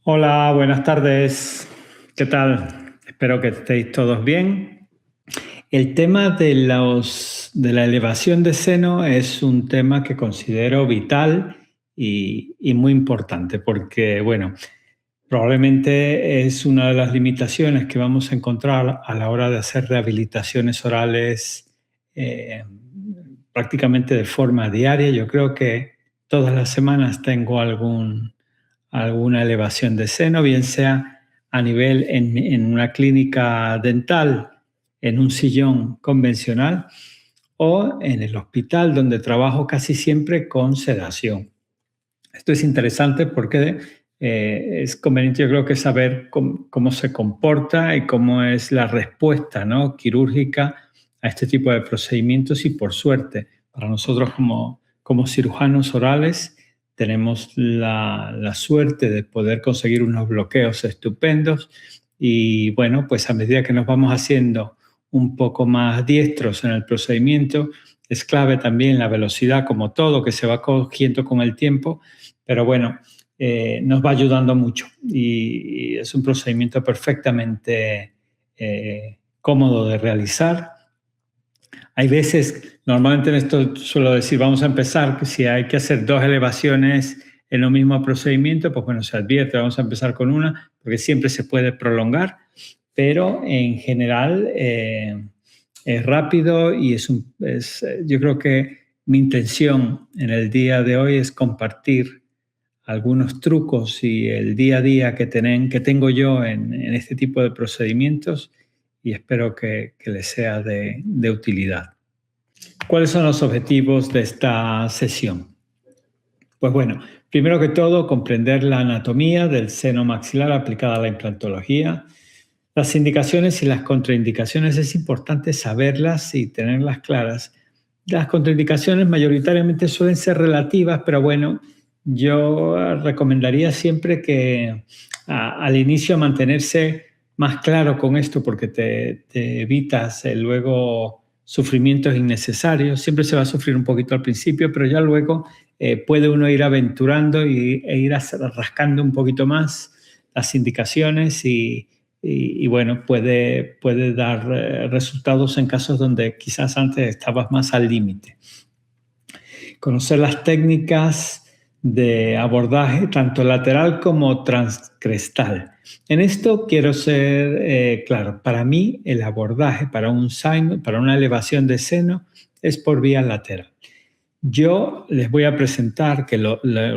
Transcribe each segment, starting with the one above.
Hola, buenas tardes. ¿Qué tal? Espero que estéis todos bien. El tema de la elevación de seno es un tema que considero vital y muy importante porque, bueno, probablemente es una de las limitaciones que vamos a encontrar a la hora de hacer rehabilitaciones orales eh, prácticamente de forma diaria. Yo creo que todas las semanas tengo alguna elevación de seno, bien sea a nivel en una clínica dental, en un sillón convencional o en el hospital donde trabajo casi siempre con sedación. Esto es interesante porque es conveniente, yo creo que saber cómo se comporta y cómo es la respuesta, ¿no?, quirúrgica a este tipo de procedimientos y por suerte, para nosotros como cirujanos orales, tenemos la suerte de poder conseguir unos bloqueos estupendos y bueno, pues a medida que nos vamos haciendo un poco más diestros en el procedimiento, es clave también la velocidad, como todo, que se va cogiendo con el tiempo, pero bueno, nos va ayudando mucho y es un procedimiento perfectamente cómodo de realizar. Hay veces, normalmente en esto suelo decir, vamos a empezar, que si hay que hacer dos elevaciones en el mismo procedimiento, pues bueno, se advierte, vamos a empezar con una, porque siempre se puede prolongar, pero en general es rápido y yo creo que mi intención en el día de hoy es compartir algunos trucos y el día a día que tengo yo en este tipo de procedimientos y espero que les sea de utilidad. ¿Cuáles son los objetivos de esta sesión? Pues bueno, primero que todo, comprender la anatomía del seno maxilar aplicada a la implantología. Las indicaciones y las contraindicaciones es importante saberlas y tenerlas claras. Las contraindicaciones mayoritariamente suelen ser relativas, pero bueno, yo recomendaría siempre que al inicio mantenerse más claro con esto porque te evitas luego sufrimientos innecesarios. Siempre se va a sufrir un poquito al principio, pero ya luego puede uno ir aventurando e ir rascando un poquito más las indicaciones y bueno, puede dar resultados en casos donde quizás antes estabas más al límite. Conocer las técnicas de abordaje, tanto lateral como transcrestal. En esto quiero ser claro, para mí el abordaje para para una elevación de seno es por vía lateral. Yo les voy a presentar que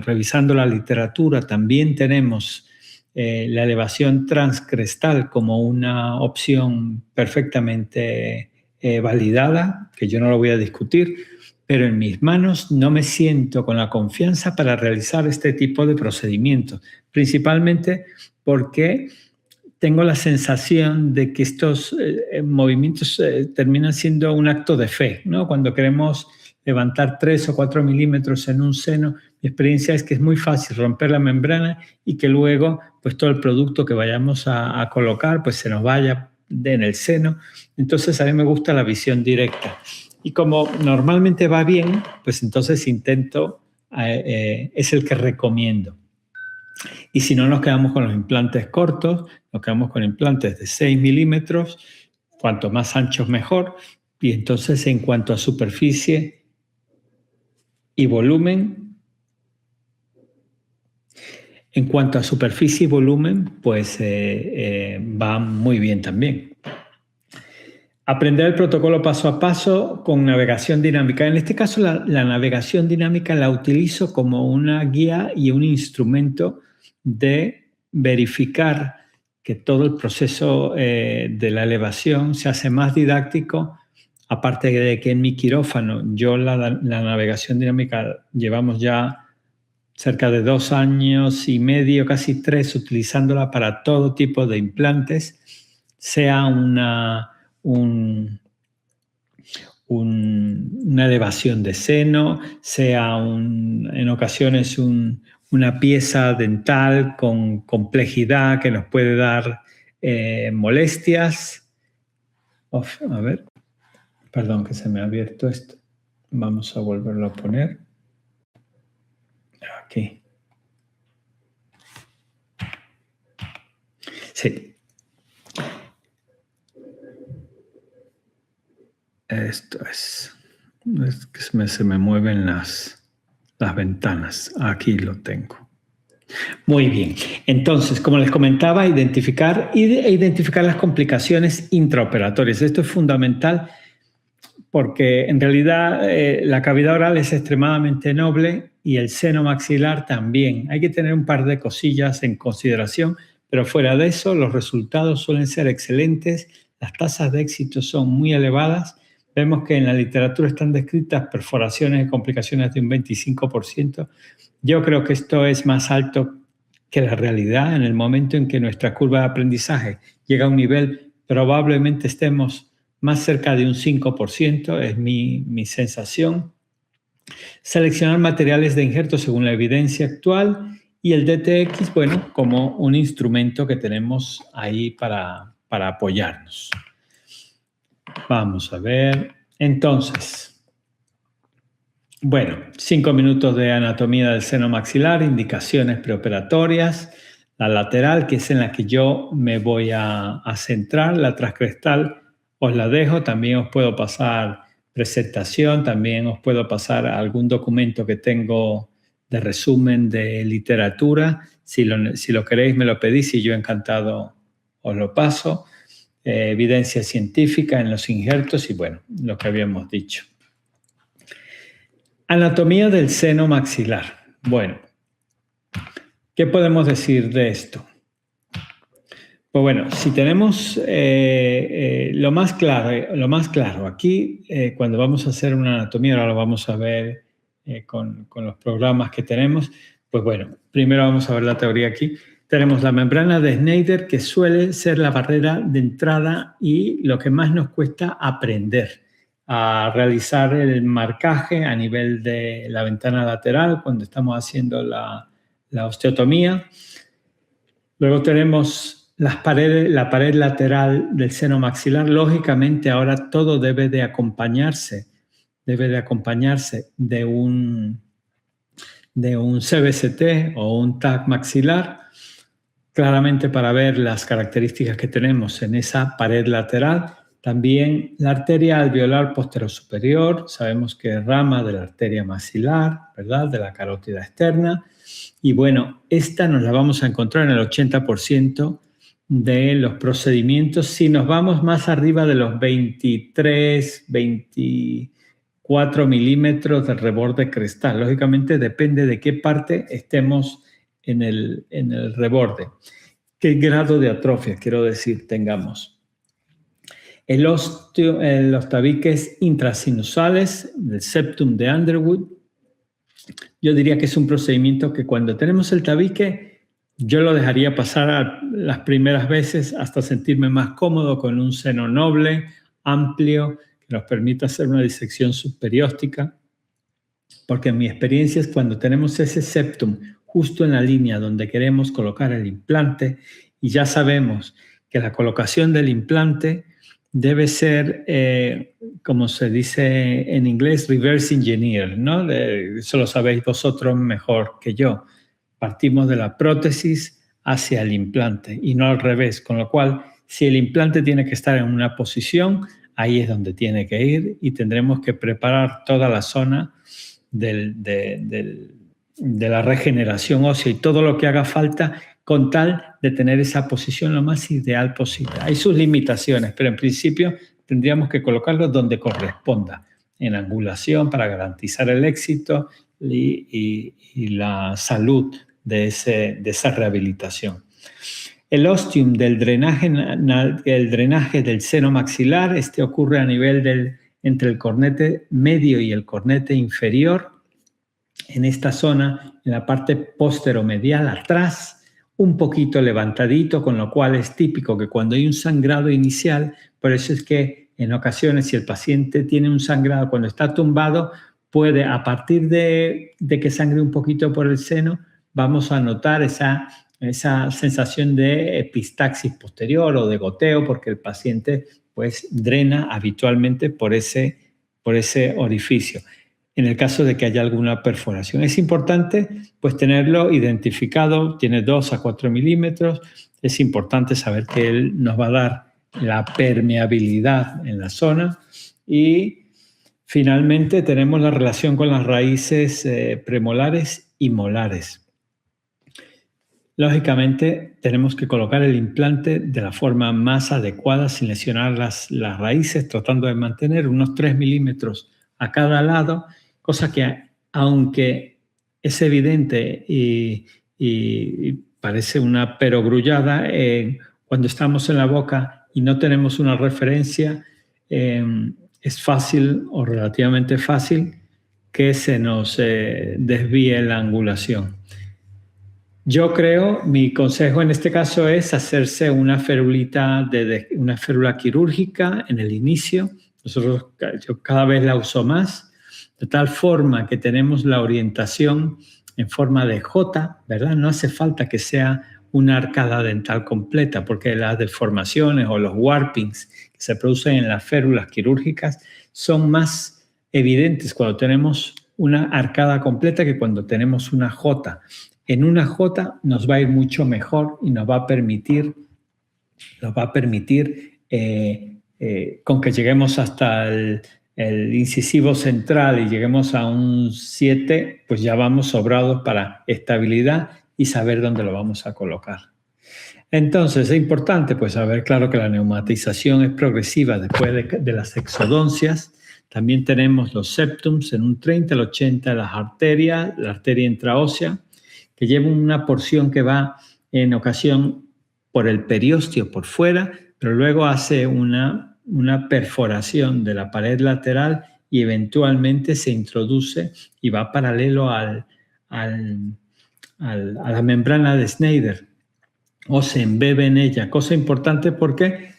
revisando la literatura también tenemos la elevación transcrestal como una opción perfectamente validada, que yo no lo voy a discutir, pero en mis manos no me siento con la confianza para realizar este tipo de procedimientos, principalmente porque tengo la sensación de que estos movimientos terminan siendo un acto de fe, ¿no? Cuando queremos levantar 3 o 4 milímetros en un seno, mi experiencia es que es muy fácil romper la membrana y que luego pues todo el producto que vayamos a colocar pues se nos vaya en el seno. Entonces a mí me gusta la visión directa. Y como normalmente va bien, pues entonces es el que recomiendo. Y si no, nos quedamos con los implantes cortos, nos quedamos con implantes de 6 milímetros, cuanto más anchos mejor. Y entonces en cuanto a superficie y volumen, pues va muy bien también. Aprender el protocolo paso a paso con navegación dinámica. En este caso, la navegación dinámica la utilizo como una guía y un instrumento de verificar que todo el proceso de la elevación se hace más didáctico, aparte de que en mi quirófano la navegación dinámica llevamos ya cerca de 2 años y medio, casi 3, utilizándola para todo tipo de implantes, sea una elevación de seno, sea en ocasiones una pieza dental con complejidad que nos puede dar molestias. A ver, perdón que se me ha abierto esto. Vamos a volverlo a poner. Aquí. Sí. Esto es que se me mueven las ventanas. Aquí lo tengo. Muy bien. Entonces, como les comentaba, identificar las complicaciones intraoperatorias. Esto es fundamental porque en realidad la cavidad oral es extremadamente noble y el seno maxilar también. Hay que tener un par de cosillas en consideración, pero fuera de eso los resultados suelen ser excelentes, las tasas de éxito son muy elevadas. Vemos que en la literatura están descritas perforaciones y complicaciones de un 25%. Yo creo que esto es más alto que la realidad. En el momento en que nuestra curva de aprendizaje llega a un nivel, probablemente estemos más cerca de un 5%, es mi sensación. Seleccionar materiales de injerto según la evidencia actual y el DTX, bueno, como un instrumento que tenemos ahí para apoyarnos. Vamos a ver. Entonces, bueno, 5 minutos de anatomía del seno maxilar, indicaciones preoperatorias, la lateral, que es en la que yo me voy a centrar, la transcrestal os la dejo, también os puedo pasar presentación, también os puedo pasar algún documento que tengo de resumen de literatura, si lo queréis me lo pedís y yo encantado os lo paso, evidencia científica en los injertos y bueno, lo que habíamos dicho. Anatomía del seno maxilar. Bueno, ¿qué podemos decir de esto? Pues bueno, si tenemos lo más claro aquí, cuando vamos a hacer una anatomía, ahora lo vamos a ver con los programas que tenemos, pues bueno, primero vamos a ver la teoría aquí. Tenemos la membrana de Schneider, que suele ser la barrera de entrada y lo que más nos cuesta aprender a realizar el marcaje a nivel de la ventana lateral cuando estamos haciendo la osteotomía. Luego tenemos la pared lateral del seno maxilar. Lógicamente ahora todo debe de acompañarse de un CBCT o un TAC maxilar, claramente para ver las características que tenemos en esa pared lateral. También la arteria alveolar posterosuperior, sabemos que es rama de la arteria maxilar, ¿verdad? De la carótida externa. Y bueno, esta nos la vamos a encontrar en el 80% de los procedimientos. Si nos vamos más arriba de los 23, 24 milímetros de reborde crestal, lógicamente depende de qué parte estemos en el reborde. ¿Qué grado de atrofia, quiero decir, tengamos? Los tabiques intrasinusales, el septum de Underwood, yo diría que es un procedimiento que cuando tenemos el tabique, yo lo dejaría pasar las primeras veces hasta sentirme más cómodo con un seno noble, amplio, que nos permita hacer una disección subperióstica, porque en mi experiencia es cuando tenemos ese septum justo en la línea donde queremos colocar el implante y ya sabemos que la colocación del implante debe ser, como se dice en inglés, reverse engineer, ¿no? Eso lo sabéis vosotros mejor que yo. Partimos de la prótesis hacia el implante y no al revés, con lo cual, si el implante tiene que estar en una posición, ahí es donde tiene que ir y tendremos que preparar toda la zona de la regeneración ósea y todo lo que haga falta con tal de tener esa posición lo más ideal posible. Hay sus limitaciones, pero en principio tendríamos que colocarlo donde corresponda, en angulación para garantizar el éxito y la salud de esa rehabilitación. El ostium del drenaje del seno maxilar, este ocurre a nivel entre el cornete medio y el cornete inferior, en esta zona, en la parte posteromedial atrás, un poquito levantadito, con lo cual es típico que cuando hay un sangrado inicial, por eso es que en ocasiones si el paciente tiene un sangrado cuando está tumbado, puede a partir de que sangre un poquito por el seno, vamos a notar esa sensación de epistaxis posterior o de goteo, porque el paciente pues drena habitualmente por ese orificio. en el caso de que haya alguna perforación. Es importante pues tenerlo identificado, tiene 2 a 4 milímetros, es importante saber que él nos va a dar la permeabilidad en la zona y finalmente tenemos la relación con las raíces premolares y molares. Lógicamente tenemos que colocar el implante de la forma más adecuada sin lesionar las raíces, tratando de mantener unos 3 milímetros a cada lado, cosa que aunque es evidente y parece una perogrullada, cuando estamos en la boca y no tenemos una referencia, es fácil o relativamente fácil que se nos desvíe la angulación. Yo creo, mi consejo en este caso es hacerse una férula quirúrgica en el inicio. Yo cada vez la uso más, de tal forma que tenemos la orientación en forma de J, ¿verdad? No hace falta que sea una arcada dental completa, porque las deformaciones o los warpings que se producen en las férulas quirúrgicas son más evidentes cuando tenemos una arcada completa que cuando tenemos una J. En una J nos va a ir mucho mejor y nos va a permitir con que lleguemos hasta el incisivo central y lleguemos a un 7, pues ya vamos sobrados para estabilidad y saber dónde lo vamos a colocar. Entonces es importante pues saber, claro, que la neumatización es progresiva después de las exodoncias. También tenemos los septums en un 30 al 80 de las arterias, la arteria intraósea, que lleva una porción que va en ocasión por el periósteo por fuera, pero luego hace una perforación de la pared lateral y eventualmente se introduce y va paralelo a la membrana de Snyder o se embebe en ella. Cosa importante porque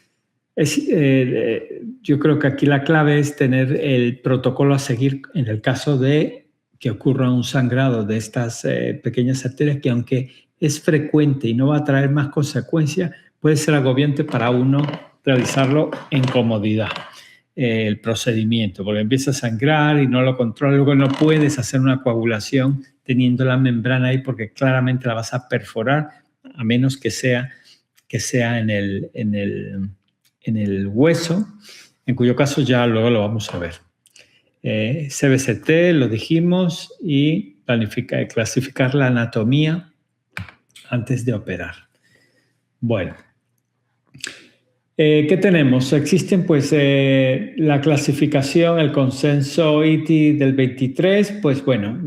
yo creo que aquí la clave es tener el protocolo a seguir en el caso de que ocurra un sangrado de estas pequeñas arterias, que aunque es frecuente y no va a traer más consecuencias, puede ser agobiante para uno realizarlo en comodidad, el procedimiento, porque empieza a sangrar y no lo controla, luego no puedes hacer una coagulación teniendo la membrana ahí porque claramente la vas a perforar, a menos que sea en el hueso, en cuyo caso ya luego lo vamos a ver. CBCT, lo dijimos, y clasificar la anatomía antes de operar. Bueno, ¿qué tenemos? Existen pues la clasificación, el consenso ITI del 23, pues bueno,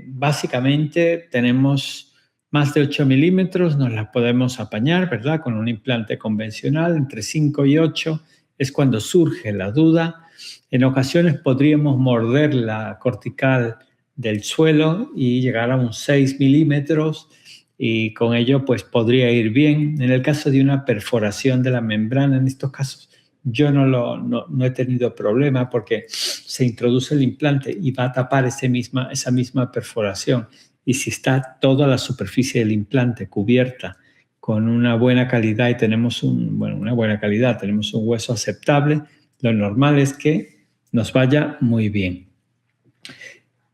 básicamente tenemos más de 8 milímetros, nos las podemos apañar, ¿verdad? Con un implante convencional, entre 5 y 8 es cuando surge la duda. En ocasiones podríamos morder la cortical del suelo y llegar a un 6 milímetros y con ello pues podría ir bien. En el caso de una perforación de la membrana, en estos casos yo no he tenido problema porque se introduce el implante y va a tapar esa misma perforación. Y si está toda la superficie del implante cubierta con una buena calidad y tenemos tenemos un hueso aceptable, lo normal es que nos vaya muy bien.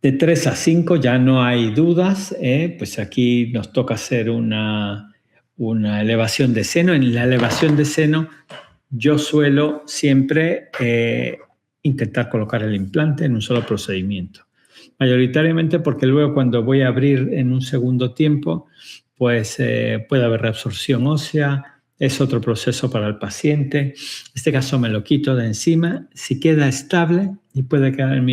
De 3 a 5 ya no hay dudas, pues aquí nos toca hacer una elevación de seno. En la elevación de seno yo suelo siempre intentar colocar el implante en un solo procedimiento. Mayoritariamente porque luego cuando voy a abrir en un segundo tiempo, pues puede haber reabsorción ósea, es otro proceso para el paciente. En este caso me lo quito de encima. Si queda estable, y puede quedar en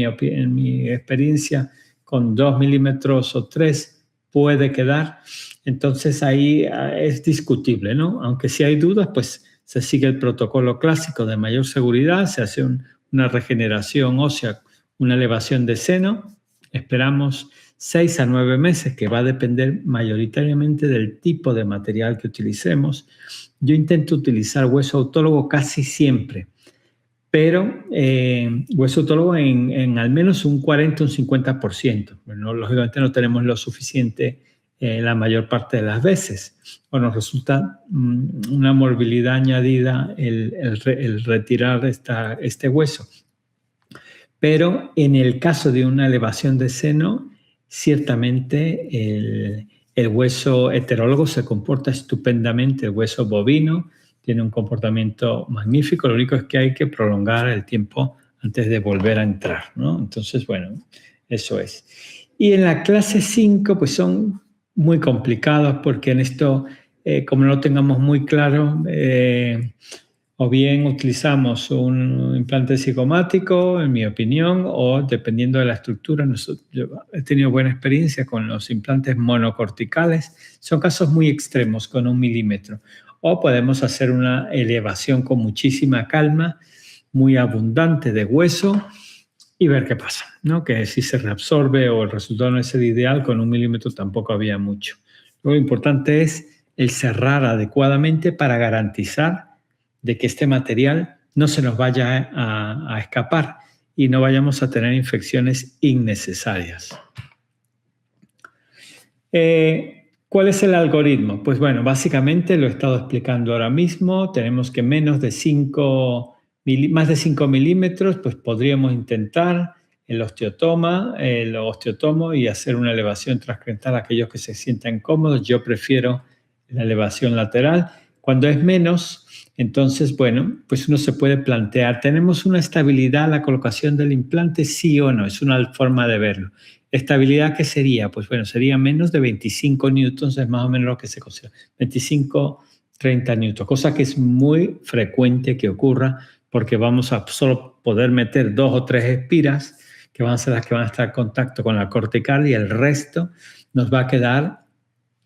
mi experiencia con 2 milímetros o 3, puede quedar. Entonces ahí es discutible, ¿no? Aunque si hay dudas, pues se sigue el protocolo clásico de mayor seguridad, se hace una regeneración ósea, una elevación de seno. Esperamos 6 a 9 meses, que va a depender mayoritariamente del tipo de material que utilicemos. Yo intento utilizar hueso autólogo casi siempre, pero hueso autólogo en al menos un 40 o un 50%. Bueno, lógicamente no tenemos lo suficiente la mayor parte de las veces, o nos resulta una morbilidad añadida el retirar este hueso. pero en el caso de una elevación de seno, ciertamente el hueso heterólogo se comporta estupendamente, el hueso bovino tiene un comportamiento magnífico, lo único es que hay que prolongar el tiempo antes de volver a entrar, ¿no? Entonces, bueno, eso es. Y en la clase 5, pues son muy complicados porque en esto, como no lo tengamos muy claro, o bien utilizamos un implante cigomático, en mi opinión, o dependiendo de la estructura. Yo he tenido buena experiencia con los implantes monocorticales. Son casos muy extremos, con 1 milímetro. O podemos hacer una elevación con muchísima calma, muy abundante de hueso y ver qué pasa, ¿no? Que si se reabsorbe o el resultado no es el ideal, con 1 milímetro tampoco había mucho. Lo importante es el cerrar adecuadamente para garantizar de que este material no se nos vaya a escapar y no vayamos a tener infecciones innecesarias. ¿Cuál es el algoritmo? Pues bueno, básicamente lo he estado explicando ahora mismo. Tenemos que más de 5 milímetros, pues podríamos intentar el osteotomo y hacer una elevación transcrental a aquellos que se sientan cómodos. Yo prefiero la elevación lateral. Cuando es menos, entonces, bueno, pues uno se puede plantear, ¿tenemos una estabilidad a la colocación del implante? Sí o no, es una forma de verlo. ¿Estabilidad qué sería? Pues bueno, sería menos de 25 newtons, es más o menos lo que se considera. 25, 30 newtons, cosa que es muy frecuente que ocurra porque vamos a solo poder meter 2 o 3 espiras que van a ser las que van a estar en contacto con la cortical y el resto nos va a quedar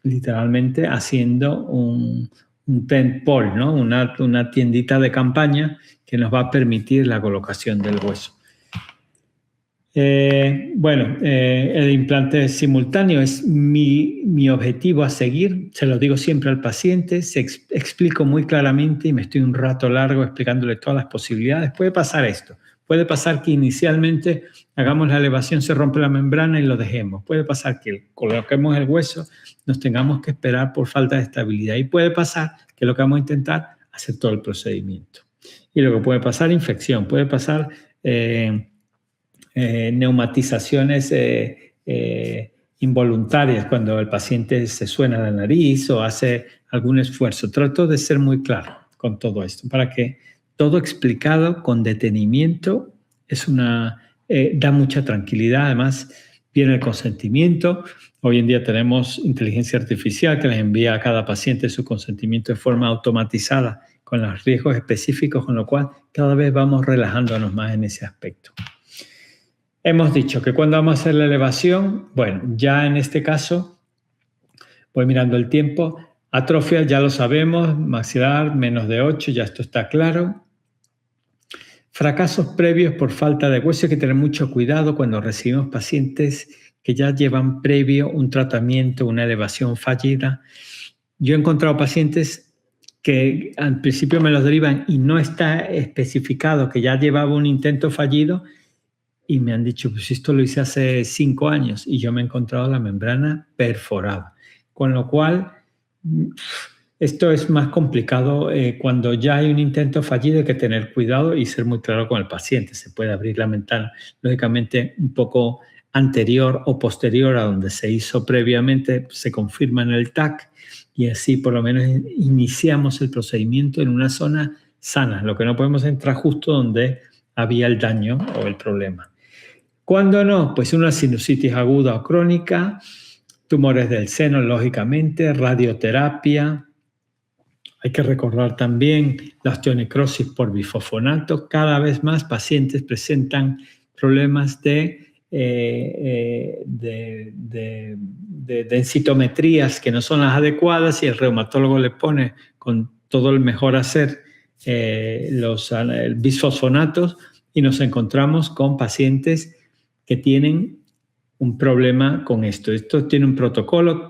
literalmente haciendo un tent pole, ¿no? Una tiendita de campaña que nos va a permitir la colocación del hueso. El implante simultáneo es mi objetivo a seguir. Se lo digo siempre al paciente, explico muy claramente y me estoy un rato largo explicándole todas las posibilidades. Puede pasar esto. Puede pasar que inicialmente hagamos la elevación, se rompe la membrana y lo dejemos. Puede pasar que coloquemos el hueso, nos tengamos que esperar por falta de estabilidad. Y puede pasar que lo que vamos a intentar, hacer todo el procedimiento. Y lo que puede pasar, infección. Puede pasar neumatizaciones involuntarias cuando el paciente se suena la nariz o hace algún esfuerzo. Trato de ser muy claro con todo esto para que todo explicado con detenimiento da mucha tranquilidad. Además, viene el consentimiento. Hoy en día tenemos inteligencia artificial que les envía a cada paciente su consentimiento de forma automatizada con los riesgos específicos, con lo cual cada vez vamos relajándonos más en ese aspecto. Hemos dicho que cuando vamos a hacer la elevación, bueno, ya en este caso, voy mirando el tiempo, atrofia ya lo sabemos, maxilar menos de 8, ya esto está claro. Fracasos previos por falta de hueso, hay que tener mucho cuidado cuando recibimos pacientes que ya llevan previo un tratamiento, una elevación fallida. Yo he encontrado pacientes que al principio me los derivan y no está especificado que ya llevaba un intento fallido y me han dicho, pues esto lo hice hace 5 años y yo me he encontrado la membrana perforada. Con lo cual, esto es más complicado cuando ya hay un intento fallido, hay que tener cuidado y ser muy claro con el paciente. Se puede abrir la ventana, lógicamente, un poco anterior o posterior a donde se hizo previamente, se confirma en el TAC y así por lo menos iniciamos el procedimiento en una zona sana. Lo que no podemos entrar justo donde había el daño o el problema. ¿Cuándo no? Pues una sinusitis aguda o crónica, tumores del seno, lógicamente, radioterapia. Hay que recordar también la osteonecrosis por bifosfonato. Cada vez más pacientes presentan problemas de densitometrías que no son las adecuadas y el reumatólogo le pone con todo el mejor hacer los bisfosfonatos y nos encontramos con pacientes que tienen un problema con esto. Esto tiene un protocolo,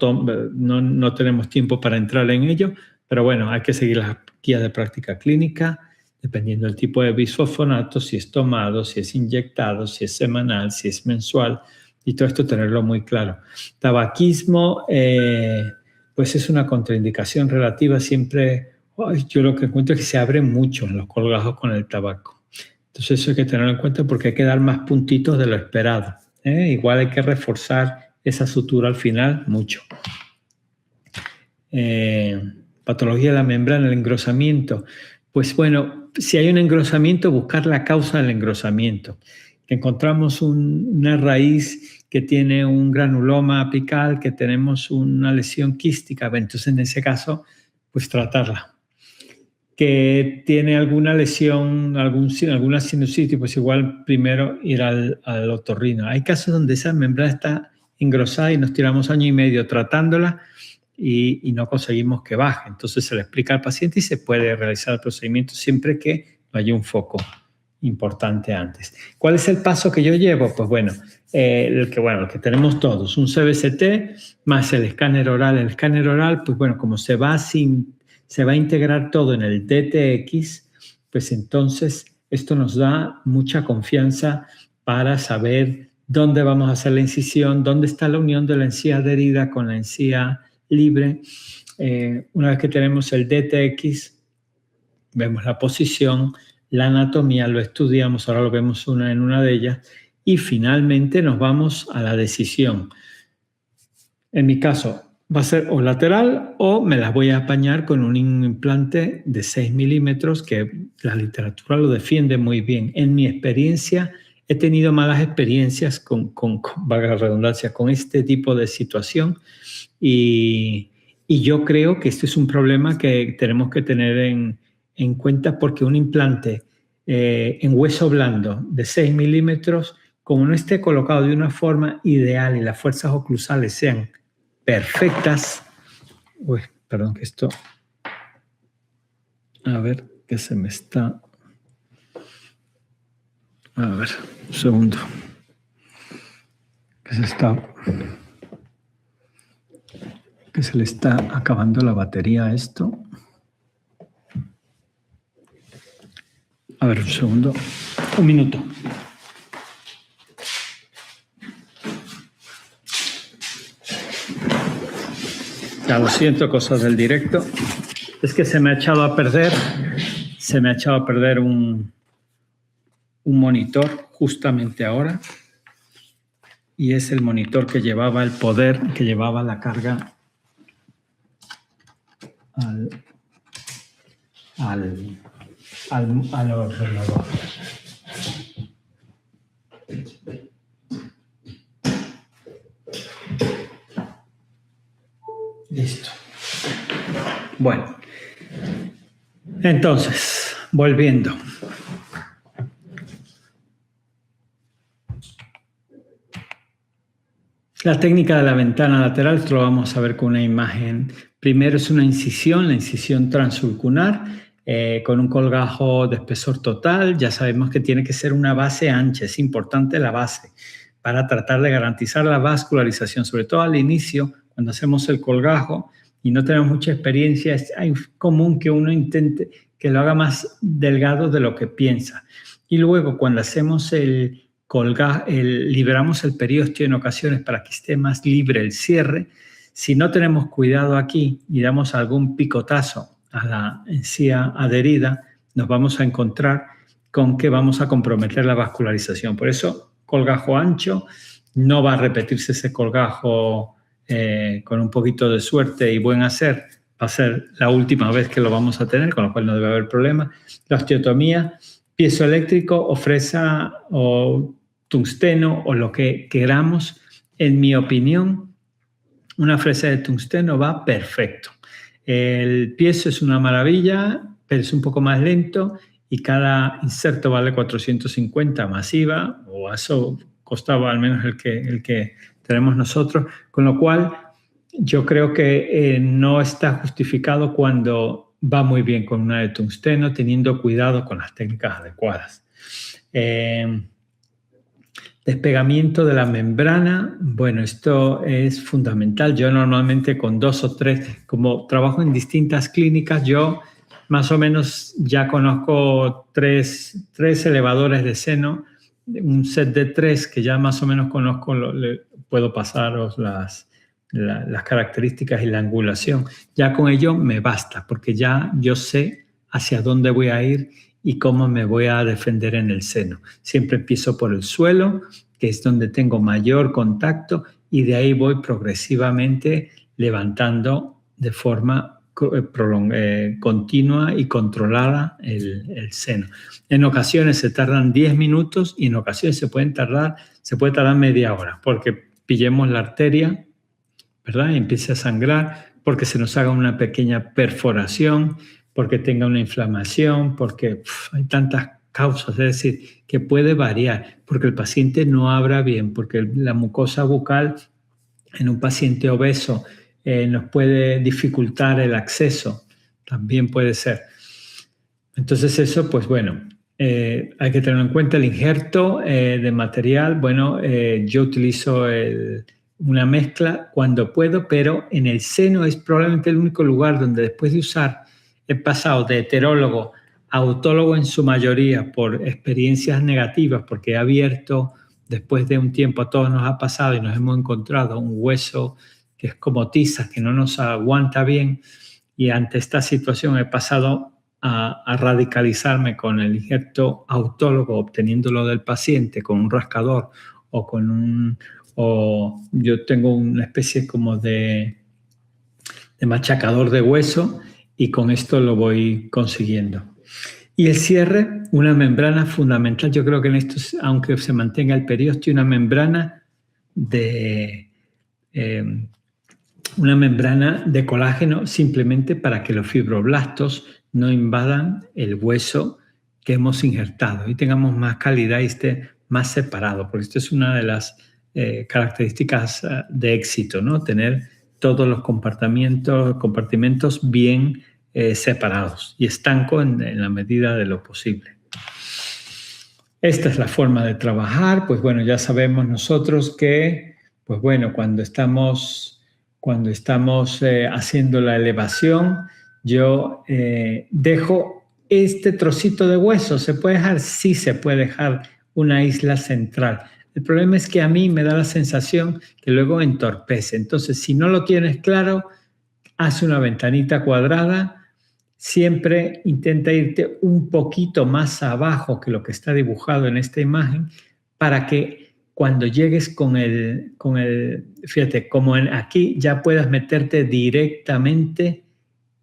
no tenemos tiempo para entrar en ello, pero bueno, hay que seguir las guías de práctica clínica, dependiendo del tipo de bisfosfonato, si es tomado, si es inyectado, si es semanal, si es mensual, y todo esto tenerlo muy claro. Tabaquismo, pues es una contraindicación relativa siempre. Yo lo que encuentro es que se abre mucho en los colgajos con el tabaco. Entonces eso hay que tenerlo en cuenta porque hay que dar más puntitos de lo esperado. Igual hay que reforzar esa sutura al final mucho. Patología de la membrana, el engrosamiento. Pues bueno, si hay un engrosamiento, buscar la causa del engrosamiento. Encontramos una raíz que tiene un granuloma apical, que tenemos una lesión quística, entonces en ese caso, pues tratarla. Que tiene alguna lesión, alguna sinusitis, pues igual primero ir al otorrino. Hay casos donde esa membrana está engrosada y nos tiramos año y medio tratándola y no conseguimos que baje. Entonces se le explica al paciente y se puede realizar el procedimiento siempre que no haya un foco importante antes. ¿Cuál es el paso que yo llevo? Pues bueno, el que tenemos todos, un CBCT más el escáner oral. El escáner oral, pues bueno, como se va a integrar todo en el DTX, pues entonces esto nos da mucha confianza para saber dónde vamos a hacer la incisión, dónde está la unión de la encía adherida con la encía libre. Una vez que tenemos el DTX, vemos la posición, la anatomía, lo estudiamos, ahora lo vemos en una de ellas, y finalmente nos vamos a la decisión. En mi caso, va a ser o lateral o me las voy a apañar con un implante de 6 milímetros que la literatura lo defiende muy bien. En mi experiencia, he tenido malas experiencias valga la redundancia, con este tipo de situación y yo creo que esto es un problema que tenemos que tener en cuenta porque un implante en hueso blando de 6 milímetros, como no esté colocado de una forma ideal y las fuerzas oclusales sean perfectas. Uy, perdón que esto... A ver, que se me está... A ver, un segundo. Que se le está acabando la batería a esto. A ver, un segundo. Un minuto. Ya lo siento, cosas del directo. Es que se me ha echado a perder un monitor justamente ahora. Y es el monitor que llevaba el poder, que llevaba la carga al ordenador. Listo. Bueno, entonces, volviendo. La técnica de la ventana lateral, esto lo vamos a ver con una imagen. Primero es una incisión, la incisión transulcunar, con un colgajo de espesor total. Ya sabemos que tiene que ser una base ancha, es importante la base, para tratar de garantizar la vascularización, sobre todo al inicio, cuando hacemos el colgajo y no tenemos mucha experiencia, es común que uno intente que lo haga más delgado de lo que piensa. Y luego cuando hacemos liberamos el periósteo en ocasiones para que esté más libre el cierre. Si no tenemos cuidado aquí y damos algún picotazo a la encía adherida, nos vamos a encontrar con que vamos a comprometer la vascularización. Por eso, colgajo ancho, no va a repetirse ese colgajo con un poquito de suerte y buen hacer. Va a ser la última vez que lo vamos a tener, con lo cual no debe haber problema. La osteotomía, piezoeléctrico o fresa o tungsteno o lo que queramos. En mi opinión, una fresa de tungsteno va perfecto. El piezo es una maravilla, pero es un poco más lento y cada inserto vale 450 masiva, o eso costaba al menos el que tenemos nosotros, con lo cual yo creo que no está justificado cuando va muy bien con una de tungsteno, teniendo cuidado con las técnicas adecuadas. Despegamiento de la membrana, bueno, esto es fundamental. Yo normalmente con 2 o 3, como trabajo en distintas clínicas, yo más o menos ya conozco tres elevadores de seno, un set de 3 que ya más o menos conozco, puedo pasaros las características y la angulación. Ya con ello me basta, porque ya yo sé hacia dónde voy a ir y cómo me voy a defender en el seno. Siempre empiezo por el suelo, que es donde tengo mayor contacto, y de ahí voy progresivamente levantando de forma continua y controlada el seno. En ocasiones se tardan 10 minutos y en ocasiones se puede tardar media hora, porque pillemos la arteria, ¿verdad? Y empiece a sangrar, porque se nos haga una pequeña perforación, porque tenga una inflamación, porque hay tantas causas, es decir, que puede variar, porque el paciente no abra bien, porque la mucosa bucal en un paciente obeso nos puede dificultar el acceso, también puede ser. Entonces eso, pues bueno, hay que tener en cuenta el injerto de material. Bueno, yo utilizo una mezcla cuando puedo, pero en el seno es probablemente el único lugar donde después de usar he pasado de heterólogo a autólogo en su mayoría por experiencias negativas, porque he abierto, después de un tiempo a todos nos ha pasado y nos hemos encontrado un hueso que es como tiza, que no nos aguanta bien, y ante esta situación he pasado a radicalizarme con el injerto autólogo, obteniéndolo del paciente con un rascador o yo tengo una especie como de machacador de hueso, y con esto lo voy consiguiendo. Y el cierre, una membrana fundamental. Yo creo que en esto, aunque se mantenga el periósteo, una membrana de colágeno, simplemente para que los fibroblastos no invadan el hueso que hemos injertado y tengamos más calidad y esté más separado, porque esto es una de las características de éxito, ¿no? Tener todos los compartimentos bien separados y estanco en la medida de lo posible. Esta es la forma de trabajar. Pues bueno, ya sabemos nosotros que, pues bueno, cuando estamos haciendo la elevación, yo dejo este trocito de hueso. ¿Se puede dejar? Sí, se puede dejar una isla central. El problema es que a mí me da la sensación que luego entorpece. Entonces, si no lo tienes claro, haz una ventanita cuadrada. Siempre intenta irte un poquito más abajo que lo que está dibujado en esta imagen, para que cuando llegues con el fíjate, como aquí ya puedas meterte directamente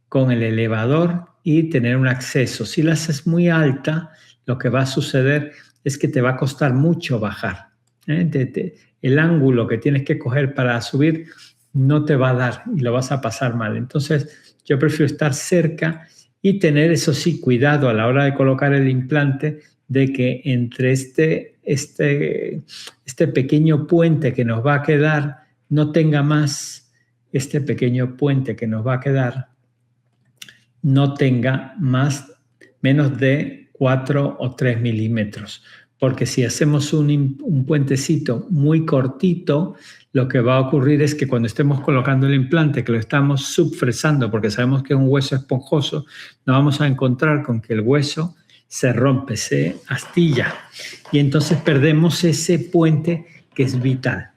con el elevador y tener un acceso. Si la haces muy alta, lo que va a suceder es que te va a costar mucho bajar. El ángulo que tienes que coger para subir no te va a dar y lo vas a pasar mal. Entonces, yo prefiero estar cerca y tener, eso sí, cuidado a la hora de colocar el implante, de que entre este pequeño puente que nos va a quedar, no tenga más, este pequeño puente que nos va a quedar, no tenga menos de 4 o 3 milímetros. Porque si hacemos un puentecito muy cortito, lo que va a ocurrir es que cuando estemos colocando el implante, que lo estamos subfresando, porque sabemos que es un hueso esponjoso, nos vamos a encontrar con que el hueso se rompe, se astilla, y entonces perdemos ese puente que es vital.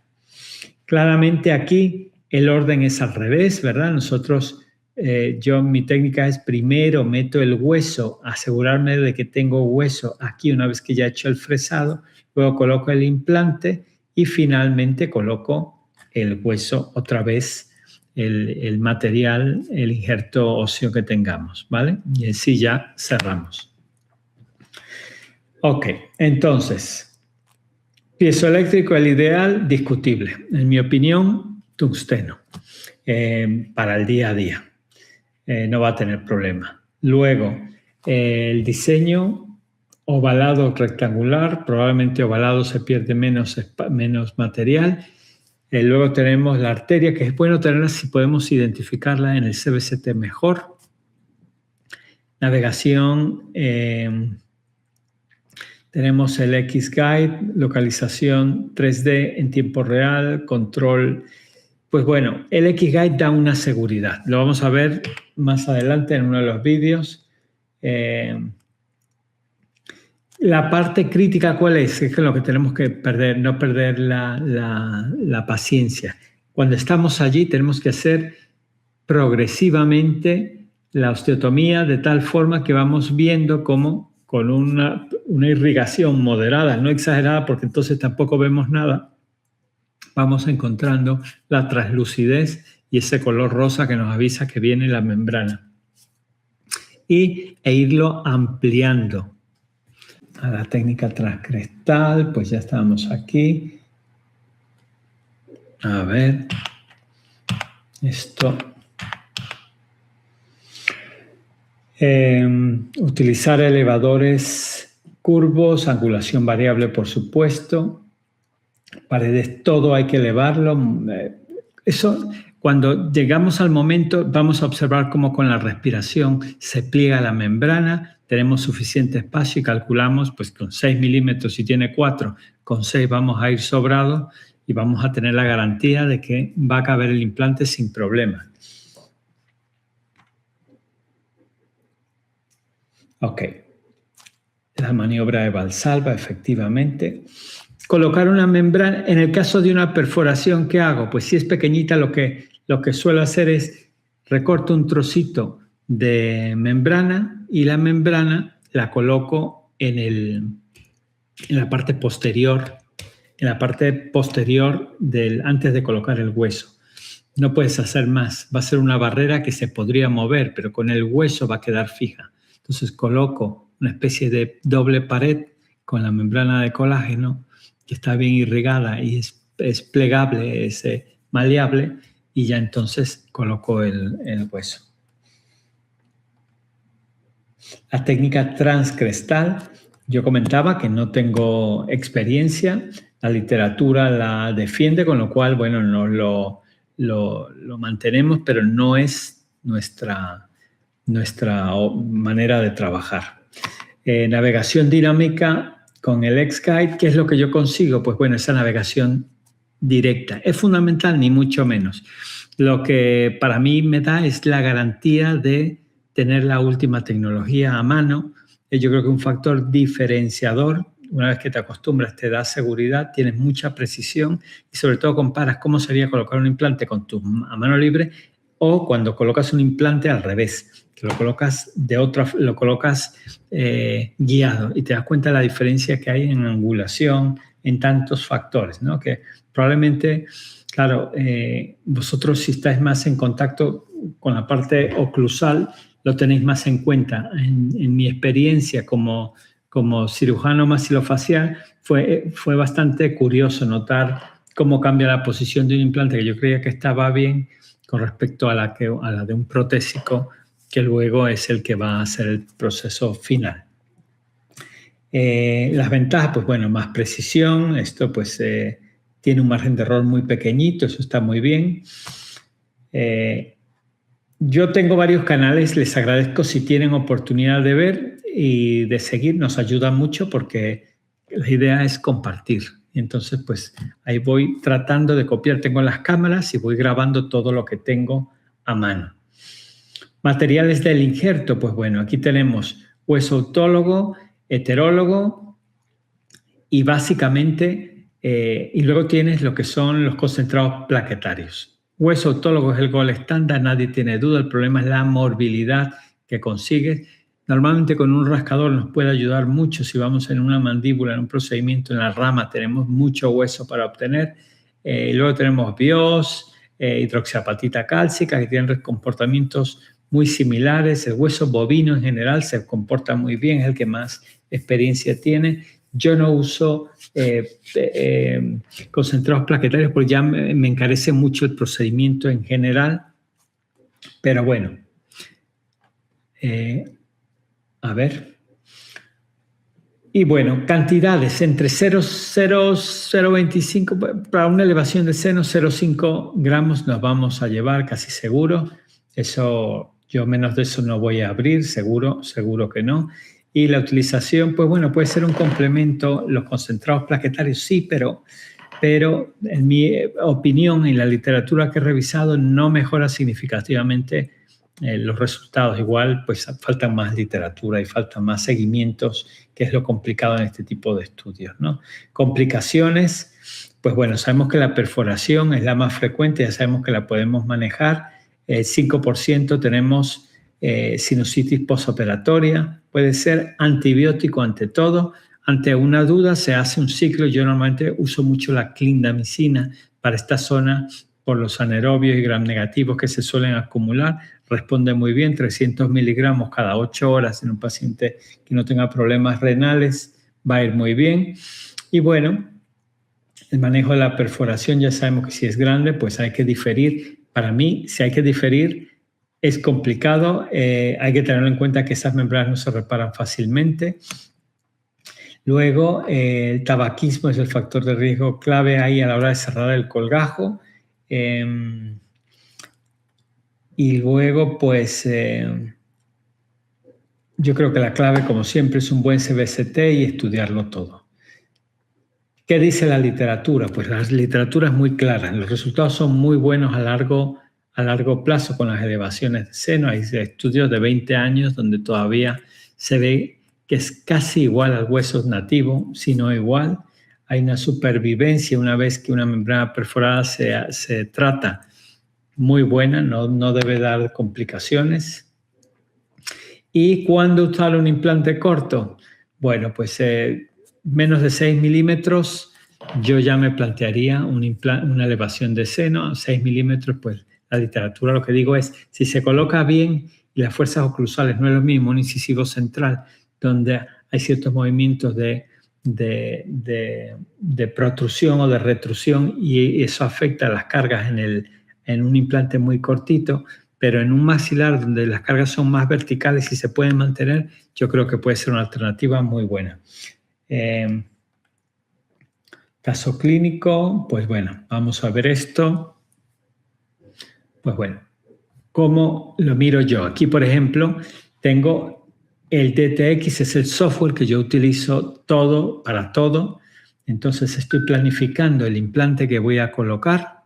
Claramente aquí el orden es al revés, ¿verdad? Nosotros, mi técnica es primero meto el hueso, asegurarme de que tengo hueso aquí una vez que ya he hecho el fresado, luego coloco el implante y finalmente coloco el hueso otra vez, el material, el injerto óseo que tengamos, ¿vale? Y así ya cerramos. Ok, entonces, piezoeléctrico, el ideal, discutible. En mi opinión, tungsteno, para el día a día. No va a tener problema. Luego, el diseño ovalado rectangular, probablemente ovalado se pierde menos material. Luego tenemos la arteria, que es bueno tenerla si podemos identificarla en el CBCT mejor. Navegación, tenemos el X-Guide, localización 3D en tiempo real, control. Pues bueno, el X-Guide da una seguridad. Lo vamos a ver más adelante en uno de los vídeos. La parte crítica, ¿cuál es? Es que lo que tenemos que perder, no perder la paciencia. Cuando estamos allí tenemos que hacer progresivamente la osteotomía de tal forma que vamos viendo cómo con una irrigación moderada, no exagerada, porque entonces tampoco vemos nada, vamos encontrando la translucidez y ese color rosa que nos avisa que viene la membrana. E irlo ampliando. A la técnica transcrestal, pues ya estábamos aquí. A ver, esto. Utilizar elevadores curvos, angulación variable, por supuesto. Paredes, todo hay que elevarlo. Eso, cuando llegamos al momento, vamos a observar cómo con la respiración se pliega la membrana, tenemos suficiente espacio y calculamos, pues con 6 milímetros, si tiene 4, con 6 vamos a ir sobrados y vamos a tener la garantía de que va a caber el implante sin problema. Ok. La maniobra de Valsalva, efectivamente. Colocar una membrana, en el caso de una perforación, ¿qué hago? Pues si es pequeñita, lo que suelo hacer es recorto un trocito de membrana y la membrana la coloco en la parte posterior, antes de colocar el hueso. No puedes hacer más, va a ser una barrera que se podría mover, pero con el hueso va a quedar fija. Entonces coloco una especie de doble pared con la membrana de colágeno que está bien irrigada y es plegable, es maleable, y ya entonces coloco el hueso. La técnica transcrestal, yo comentaba que no tengo experiencia, la literatura la defiende, con lo cual, bueno, nos lo mantenemos, pero no es nuestra manera de trabajar. Navegación dinámica con el X-Guide, ¿qué es lo que yo consigo? Pues bueno, esa navegación directa. ¿Es fundamental? Ni mucho menos. Lo que para mí me da es la garantía de tener la última tecnología a mano. Yo creo que un factor diferenciador, una vez que te acostumbras, te da seguridad, tienes mucha precisión y sobre todo comparas cómo sería colocar un implante con tu a mano libre o cuando colocas un implante al revés, que lo colocas guiado y te das cuenta de la diferencia que hay en angulación, en tantos factores, ¿no? Que probablemente, claro, vosotros si estáis más en contacto con la parte oclusal, lo tenéis más en cuenta. En mi experiencia como cirujano maxilofacial fue bastante curioso notar cómo cambia la posición de un implante que yo creía que estaba bien con respecto a la de un protésico, que luego es el que va a hacer el proceso final. Las ventajas, pues bueno, más precisión, esto pues tiene un margen de error muy pequeñito, eso está muy bien. Yo tengo varios canales, les agradezco si tienen oportunidad de ver y de seguir, nos ayuda mucho porque la idea es compartir. Y entonces, pues ahí voy tratando de copiar, tengo las cámaras y voy grabando todo lo que tengo a mano. Materiales del injerto, pues bueno, aquí tenemos hueso autólogo, heterólogo y básicamente, y luego tienes lo que son los concentrados plaquetarios. Hueso autólogo es el gold estándar, nadie tiene duda, el problema es la morbilidad que consigues. Normalmente con un rascador nos puede ayudar mucho si vamos en una mandíbula, en un procedimiento en la rama, tenemos mucho hueso para obtener. Luego tenemos bios, hidroxiapatita cálcica, que tienen comportamientos muy similares. El hueso bovino en general se comporta muy bien, es el que más experiencia tiene. Yo no uso concentrados plaquetarios porque ya me encarece mucho el procedimiento en general. Pero bueno, a ver. Y bueno, cantidades entre 0,25 para una elevación de seno, 0,5 gramos nos vamos a llevar casi seguro. Eso, yo menos de eso no voy a abrir, seguro que no. Y la utilización, pues bueno, puede ser un complemento. Los concentrados plaquetarios sí, pero en mi opinión, en la literatura que he revisado, no mejora significativamente los resultados. Igual, pues faltan más literatura y faltan más seguimientos, que es lo complicado en este tipo de estudios, ¿no? Complicaciones, pues bueno, sabemos que la perforación es la más frecuente, ya sabemos que la podemos manejar. El 5% tenemos sinusitis posoperatoria, puede ser antibiótico ante todo. Ante una duda se hace un ciclo. Yo normalmente uso mucho la clindamicina para esta zona por los anaerobios y gram negativos que se suelen acumular. Responde muy bien, 300 miligramos cada 8 horas en un paciente que no tenga problemas renales, va a ir muy bien. Y bueno, el manejo de la perforación ya sabemos que si es grande, pues hay que diferir. Para mí, si hay que diferir, es complicado. Hay que tener en cuenta que esas membranas no se reparan fácilmente. Luego, el tabaquismo es el factor de riesgo clave ahí a la hora de cerrar el colgajo. Y luego, pues, yo creo que la clave, como siempre, es un buen CBCT y estudiarlo todo. ¿Qué dice la literatura? Pues la literatura es muy clara. Los resultados son muy buenos a largo plazo con las elevaciones de seno. Hay estudios de 20 años donde todavía se ve que es casi igual al hueso nativo, si no igual. Hay una supervivencia una vez que una membrana perforada se trata muy buena, no debe dar complicaciones. ¿Y cuándo usar un implante corto? Bueno, pues menos de 6 milímetros, yo ya me plantearía una elevación de seno. 6 milímetros, pues la literatura lo que digo es, si se coloca bien y las fuerzas oclusales no es lo mismo, un incisivo central, donde hay ciertos movimientos de protrusión o de retrusión y eso afecta a las cargas en un implante muy cortito, pero en un maxilar donde las cargas son más verticales y se pueden mantener, yo creo que puede ser una alternativa muy buena. Caso clínico, pues bueno, vamos a ver esto. Pues bueno, ¿cómo lo miro yo? Aquí, por ejemplo, tengo el DTX, es el software que yo utilizo para todo. Entonces estoy planificando el implante que voy a colocar.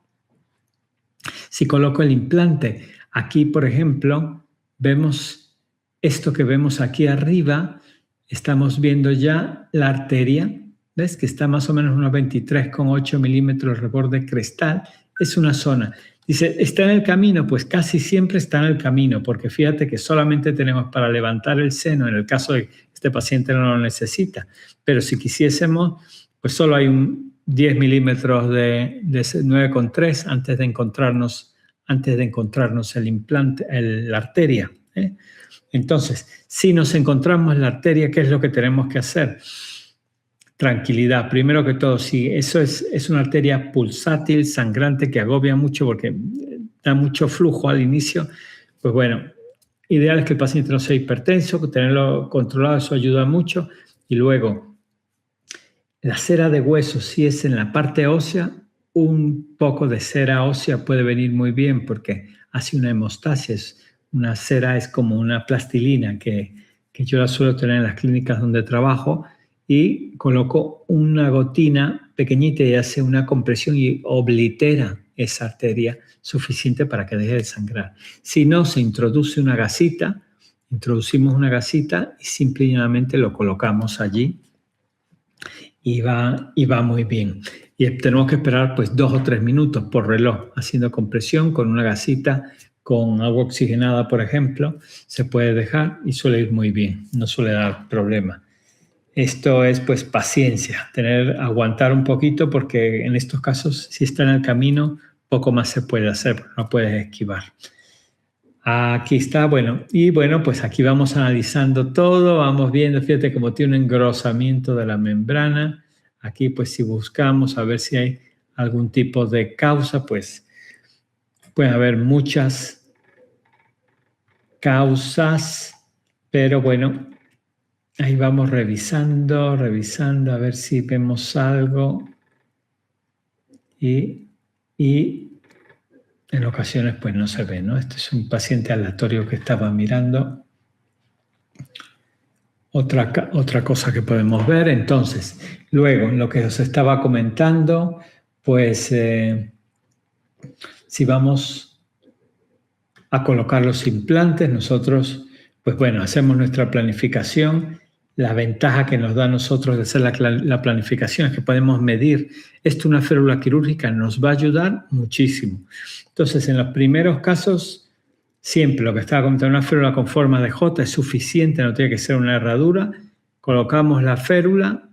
Si coloco el implante aquí, por ejemplo, vemos esto que vemos aquí arriba, estamos viendo ya la arteria, ¿ves? Que está más o menos unos 23,8 milímetros de reborde crestal, es una zona. Dice, ¿está en el camino? Pues casi siempre está en el camino, porque fíjate que solamente tenemos para levantar el seno, en el caso de que este paciente no lo necesita, pero si quisiésemos, pues solo hay un 10 milímetros de 9,3 antes de encontrarnos el implante, la arteria. Entonces, si nos encontramos la arteria, ¿qué es lo que tenemos que hacer? Tranquilidad. Primero que todo, si eso es una arteria pulsátil, sangrante, que agobia mucho porque da mucho flujo al inicio, pues bueno, ideal es que el paciente no sea hipertenso, que tenerlo controlado, eso ayuda mucho. Y luego, la cera de hueso, si es en la parte ósea, un poco de cera ósea puede venir muy bien porque hace una hemostasis. Una cera es como una plastilina que yo la suelo tener en las clínicas donde trabajo y coloco una gotina pequeñita y hace una compresión y oblitera esa arteria suficiente para que deje de sangrar. Si no, se introduce una gasita, introducimos una gasita y simplemente lo colocamos allí y va muy bien. Y tenemos que esperar pues 2 o 3 minutos por reloj, haciendo compresión con una gasita, con agua oxigenada, por ejemplo, se puede dejar y suele ir muy bien, no suele dar problema. Esto es pues paciencia, aguantar un poquito porque en estos casos, si está en el camino, poco más se puede hacer, no puedes esquivar. Aquí está, bueno, y bueno, pues aquí vamos analizando todo, vamos viendo, fíjate cómo tiene un engrosamiento de la membrana. Aquí pues si buscamos a ver si hay algún tipo de causa, pues puede haber muchas causas, pero bueno, ahí vamos revisando, a ver si vemos algo y en ocasiones pues no se ve, ¿no? Este es un paciente aleatorio que estaba mirando. Otra cosa que podemos ver, entonces, luego, lo que os estaba comentando, pues si vamos a colocar los implantes, nosotros, pues bueno, hacemos nuestra planificación. La ventaja que nos da a nosotros de hacer la planificación es que podemos medir. Esto, una férula quirúrgica, nos va a ayudar muchísimo. Entonces, en los primeros casos, siempre lo que estaba comentando, una férula con forma de J es suficiente, no tiene que ser una herradura. Colocamos la férula,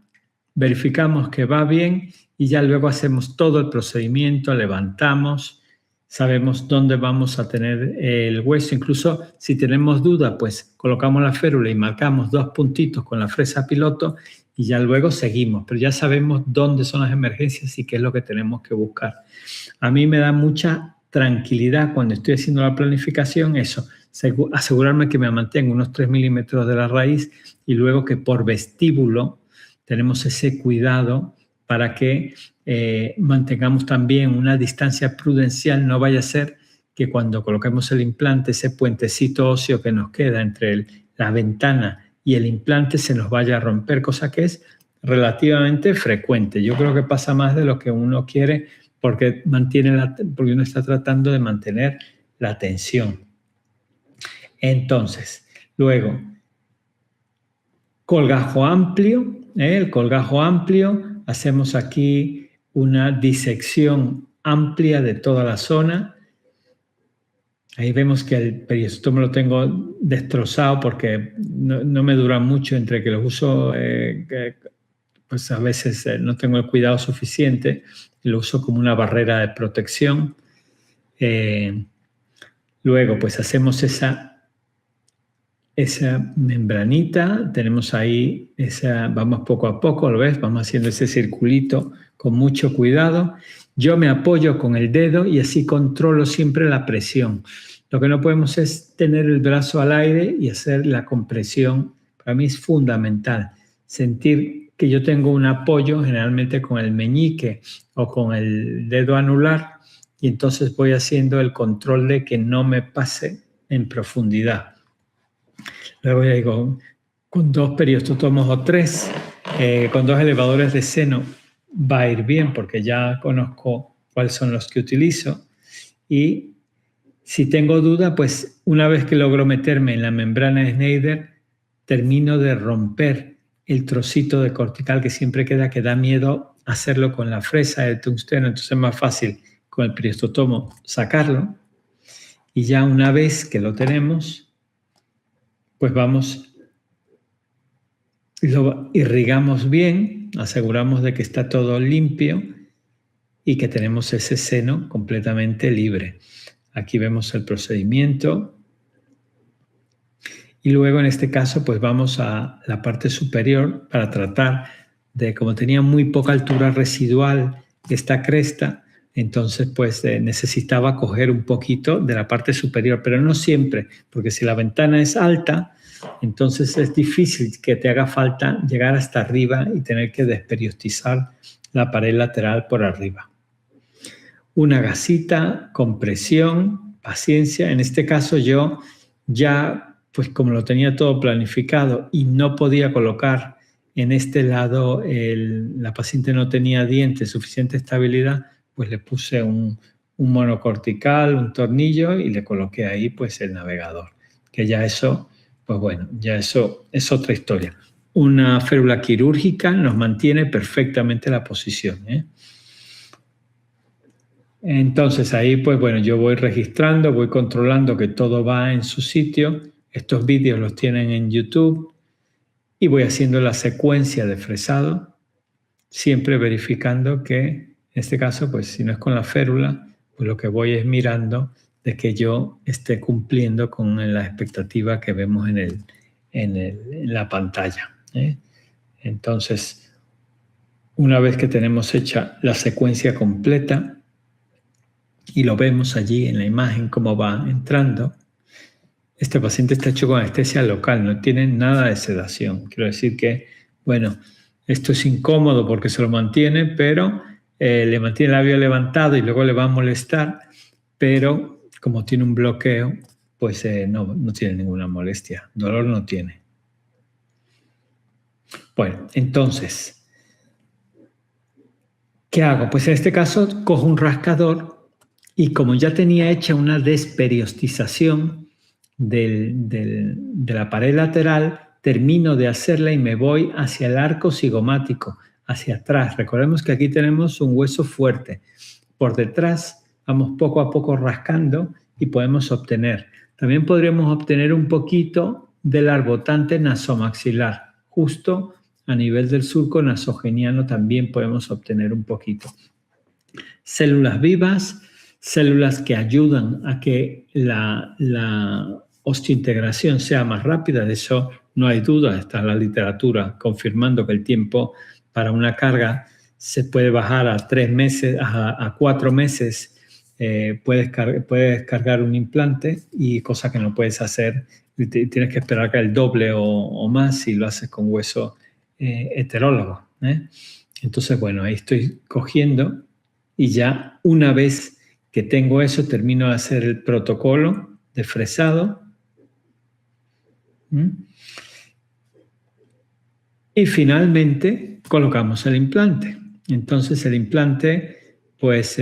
verificamos que va bien y ya luego hacemos todo el procedimiento, levantamos, sabemos dónde vamos a tener el hueso. Incluso si tenemos duda, pues colocamos la férula y marcamos 2 puntitos con la fresa piloto y ya luego seguimos. Pero ya sabemos dónde son las emergencias y qué es lo que tenemos que buscar. A mí me da mucha tranquilidad cuando estoy haciendo la planificación eso, asegurarme que me mantenga unos 3 milímetros de la raíz y luego que por vestíbulo tenemos ese cuidado para que mantengamos también una distancia prudencial. No vaya a ser que cuando coloquemos el implante, ese puentecito óseo que nos queda entre la ventana y el implante se nos vaya a romper, cosa que es relativamente frecuente. Yo creo que pasa más de lo que uno quiere porque uno está tratando de mantener la tensión. Entonces, luego, colgajo amplio. El colgajo amplio, hacemos aquí una disección amplia de toda la zona. Ahí vemos que el periostomo lo tengo destrozado porque no me dura mucho entre que los uso, pues a veces no tengo el cuidado suficiente, lo uso como una barrera de protección. Luego pues hacemos esa membranita, tenemos ahí vamos poco a poco, ¿lo ves? Vamos haciendo ese circulito con mucho cuidado. Yo me apoyo con el dedo y así controlo siempre la presión. Lo que no podemos es tener el brazo al aire y hacer la compresión. Para mí es fundamental sentir que yo tengo un apoyo generalmente con el meñique o con el dedo anular y entonces voy haciendo el control de que no me pase en profundidad. Luego ya digo, con 2 periostotomos o 3, con 2 elevadores de seno va a ir bien porque ya conozco cuáles son los que utilizo. Y si tengo duda, pues una vez que logro meterme en la membrana de Schneider, termino de romper el trocito de cortical que siempre queda, que da miedo hacerlo con la fresa de tungsteno, entonces es más fácil con el periostotomo sacarlo. Y ya una vez que lo tenemos, pues lo irrigamos bien, aseguramos de que está todo limpio y que tenemos ese seno completamente libre. Aquí vemos el procedimiento y luego en este caso pues vamos a la parte superior para tratar de, como tenía muy poca altura residual esta cresta, entonces pues necesitaba coger un poquito de la parte superior, pero no siempre, porque si la ventana es alta, entonces es difícil que te haga falta llegar hasta arriba y tener que desperiostizar la pared lateral por arriba. Una gasita, compresión, paciencia. En este caso yo ya, pues como lo tenía todo planificado y no podía colocar en este lado, la paciente no tenía dientes, suficiente estabilidad, pues le puse un monocortical, un tornillo y le coloqué ahí pues el navegador. Que ya eso, pues bueno, ya eso es otra historia. Una férula quirúrgica nos mantiene perfectamente la posición, ¿eh? Entonces ahí pues bueno, yo voy registrando, voy controlando que todo va en su sitio. Estos vídeos los tienen en YouTube y voy haciendo la secuencia de fresado, siempre verificando que en este caso pues si no es con la férula, pues lo que voy es mirando de que yo esté cumpliendo con la expectativa que vemos en la pantalla, ¿eh? Entonces, una vez que tenemos hecha la secuencia completa, y lo vemos allí en la imagen cómo va entrando, este paciente está hecho con anestesia local, no tiene nada de sedación. Quiero decir que, bueno, esto es incómodo porque se lo mantiene, pero le mantiene el labio levantado y luego le va a molestar, pero como tiene un bloqueo, pues no tiene ninguna molestia, dolor no tiene. Bueno, entonces, ¿qué hago? Pues en este caso cojo un rascador y como ya tenía hecha una desperiostización de la pared lateral, termino de hacerla y me voy hacia el arco cigomático, hacia atrás. Recordemos que aquí tenemos un hueso fuerte. Por detrás vamos poco a poco rascando y podemos obtener también podríamos obtener un poquito del arbotante nasomaxilar. Justo a nivel del surco nasogeniano también podemos obtener un poquito. Células vivas, células que ayudan a que la osteointegración sea más rápida, de eso no hay duda, está la literatura confirmando que el tiempo para una carga se puede bajar a 3 meses, a 4 meses. Puedes cargar un implante, y cosa que no puedes hacer, tienes que esperar que el doble o más si lo haces con hueso heterólogo. Entonces, bueno, ahí estoy cogiendo, y ya una vez que tengo eso, termino de hacer el protocolo de fresado. Y finalmente colocamos el implante. Entonces el implante, pues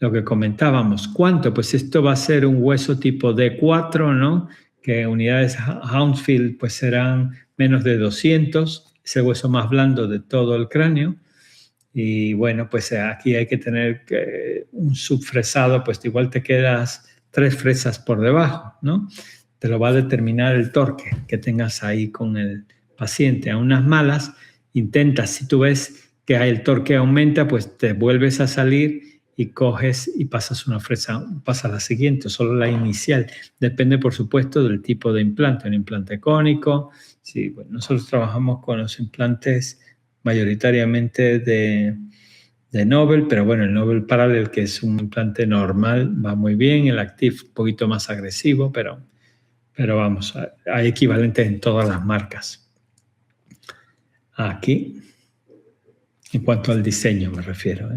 lo que comentábamos, ¿cuánto? Pues esto va a ser un hueso tipo D4, ¿no? Que unidades Hounsfield pues serán menos de 200, es el hueso más blando de todo el cráneo. Y bueno, pues aquí hay que tener un subfresado, pues igual te quedas 3 fresas por debajo, ¿no? Te lo va a determinar el torque que tengas ahí con el paciente. A unas malas, intentas, si tú ves que el torque aumenta, pues te vuelves a salir y coges y pasas una fresa, pasa la siguiente, solo la inicial. Depende, por supuesto, del tipo de implante. Un implante cónico. Sí, bueno, nosotros trabajamos con los implantes mayoritariamente de Nobel, pero bueno, el Nobel Parallel, que es un implante normal, va muy bien. El Active, un poquito más agresivo, pero vamos, hay equivalentes en todas las marcas. Aquí, en cuanto al diseño me refiero.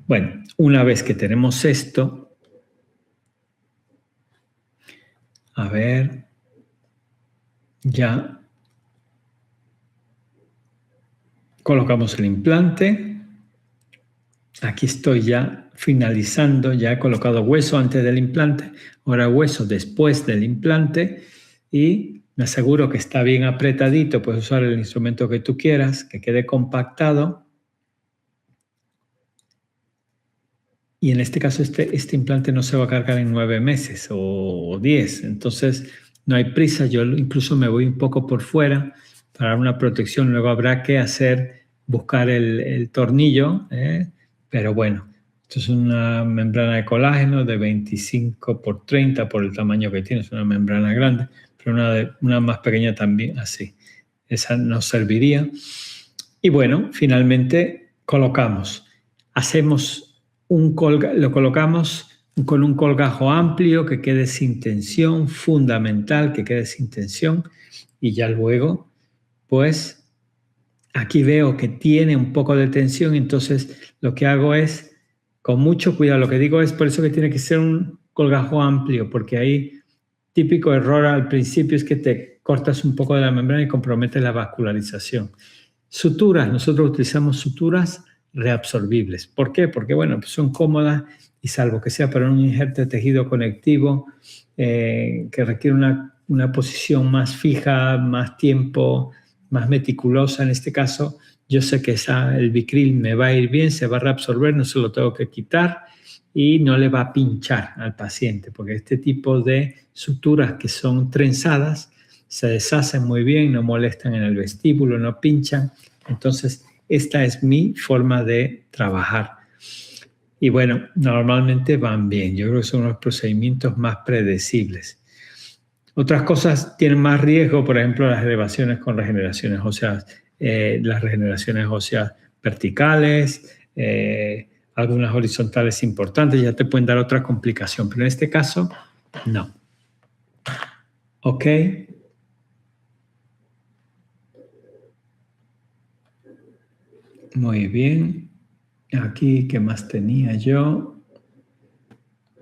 Bueno, una vez que tenemos esto, a ver, ya colocamos el implante. Aquí estoy ya finalizando, ya he colocado hueso antes del implante, ahora hueso después del implante, y me aseguro que está bien apretadito. Puedes usar el instrumento que tú quieras, que quede compactado. Y en este caso este implante no se va a cargar en 9 meses o 10, entonces no hay prisa. Yo incluso me voy un poco por fuera para dar una protección. Luego habrá que buscar el tornillo, pero bueno, esto es una membrana de colágeno de 25 por 30 por el tamaño que tiene, es una membrana grande, pero una más pequeña también, así. Esa nos serviría. Y bueno, finalmente colocamos, lo colocamos con un colgajo amplio que quede sin tensión, fundamental que quede sin tensión, y ya luego, pues aquí veo que tiene un poco de tensión, entonces lo que hago es, con mucho cuidado, lo que digo es por eso que tiene que ser un colgajo amplio, porque ahí típico error al principio es que te cortas un poco de la membrana y comprometes la vascularización. Suturas, nosotros utilizamos suturas reabsorbibles. ¿Por qué? Porque bueno, pues son cómodas, y salvo que sea para un injerto de tejido conectivo que requiere una posición más fija, más tiempo, más meticulosa, en este caso yo sé que el Vicryl me va a ir bien, se va a reabsorber, no se lo tengo que quitar y no le va a pinchar al paciente, porque este tipo de suturas que son trenzadas se deshacen muy bien, no molestan en el vestíbulo, no pinchan. Entonces, esta es mi forma de trabajar. Y bueno, normalmente van bien. Yo creo que son los procedimientos más predecibles. Otras cosas tienen más riesgo, por ejemplo, las elevaciones con regeneraciones óseas, las regeneraciones óseas verticales, algunas horizontales importantes, ya te pueden dar otra complicación, pero en este caso, no. ¿Ok? Muy bien. Aquí, ¿qué más tenía yo?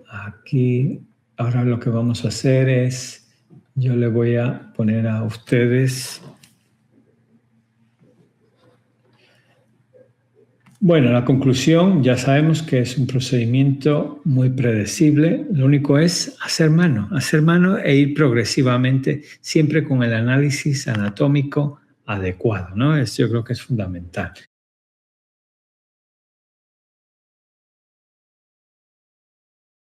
Aquí, ahora lo que vamos a hacer es, yo le voy a poner a ustedes. Bueno, la conclusión, ya sabemos que es un procedimiento muy predecible. Lo único es hacer mano e ir progresivamente, siempre con el análisis anatómico adecuado, ¿no? Yo creo que es fundamental.